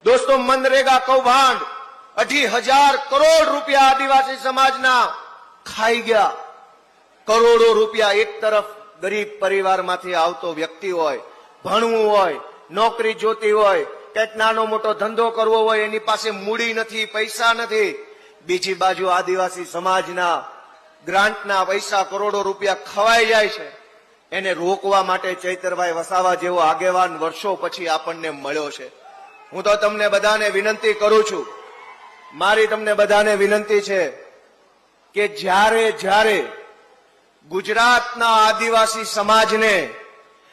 દોસ્તો, મનરેગા કૌભાંડ 2,500 કરોડ રૂપિયા આદિવાસી સમાજના ખાઈ ગયા. કરોડો રૂપિયા એક તરફ ગરીબ પરિવારમાંથી આવતો વ્યક્તિ હોય, ભણવું હોય, નોકરી જોતી હોય, કંઈક નાનો મોટો ધંધો કરવો હોય, એની પાસે મૂડી નથી, પૈસા નથી. બીજી બાજુ આદિવાસી સમાજના ગ્રાન્ટના પૈસા કરોડો રૂપિયા ખવાઈ જાય છે. એને રોકવા માટે ચૈતરભાઈ વસાવા જેવો આગેવાન વર્ષો પછી આપણને મળ્યો છે. હું તો તમને બધાને વિનંતી કરું છું, મારી તમને બધાને વિનંતી છે કે જ્યારે ગુજરાતના આદિવાસી સમાજને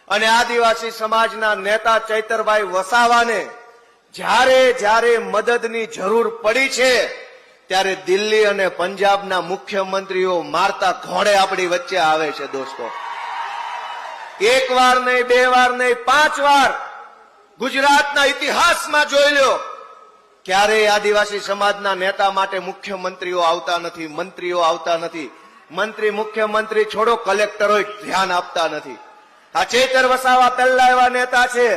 અને આદિવાસી સમાજના નેતા ચૈતરભાઈ વસાવાને જ્યારે મદદની જરૂર પડી છે, ત્યારે દિલ્હી અને પંજાબના મુખ્યમંત્રીઓ મારતા ઘોડે આપણી વચ્ચે આવે છે. દોસ્તો, એક વાર નહીં, બે વાર નહીં, 5 વાર ગુજરાતના ઇતિહાસમાં જોઈ લો, ક્યારેય આદિવાસી સમાજના નેતા માટે મુખ્યમંત્રીઓ આવતા નથી, મંત્રીઓ આવતા નથી. મંત્રી મુખ્યમંત્રી છોડો, કલેક્ટરો ધ્યાન આપતા નથી. આ ચૈતર વસાવા પહેલા એવા નેતા છે,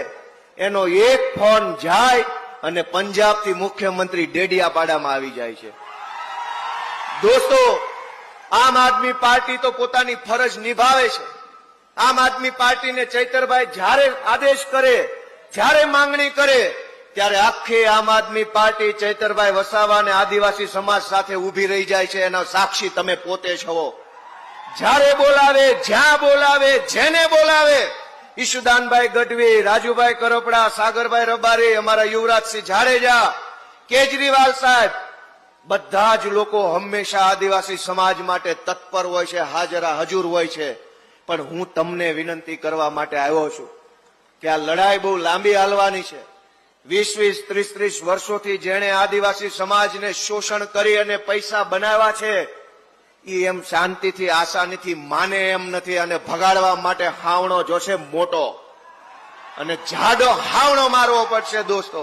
એનો એક ફોન જાય અને પંજાબથી મુખ્યમંત્રી ડેડિયાપાડામાં આવી જાય છે. દોસ્તો, આમ આદમી પાર્ટી તો પોતાની ફરજ નિભાવે છે. આમ આદમી પાર્ટીને ચૈતરભાઈ જ્યારે આદેશ કરે, જ્યારે માંગણી કરે, ત્યારે આખી આમ આદમી પાર્ટી ચૈતરભાઈ વસાવા અને આદિવાસી સમાજ સાથે ઉભી રહી જાય છે. એના સાક્ષી તમે પોતે છો. જ્યારે બોલાવે, જ્યાં બોલાવે, જેને બોલાવે, ઈશુદાનભાઈ ગઢવી, રાજુભાઈ કરપડા, સાગરભાઈ રબારી, અમારા યુવરાજસિંહ જાડેજા, કેજરીવાલ સાહેબ, બધા જ લોકો હંમેશા આદિવાસી સમાજ માટે તત્પર હોય છે, હજુર હોય છે. પણ હું તમને વિનંતી કરવા માટે આવ્યો છું કે આ લડાઈ બહુ લાંબી હાલવાની છે. 20-20, 30-30 વર્ષોથી જેણે આદિવાસી સમાજને શોષણ કરી અને પૈસા બનાવ્યા છે, એ એમ શાંતિથી, આસાનીથી માને એમ નથી. અને ભગાડવા માટે હાવણો જોશે મોટો, અને જાડો હાવણો મારવો પડશે. દોસ્તો,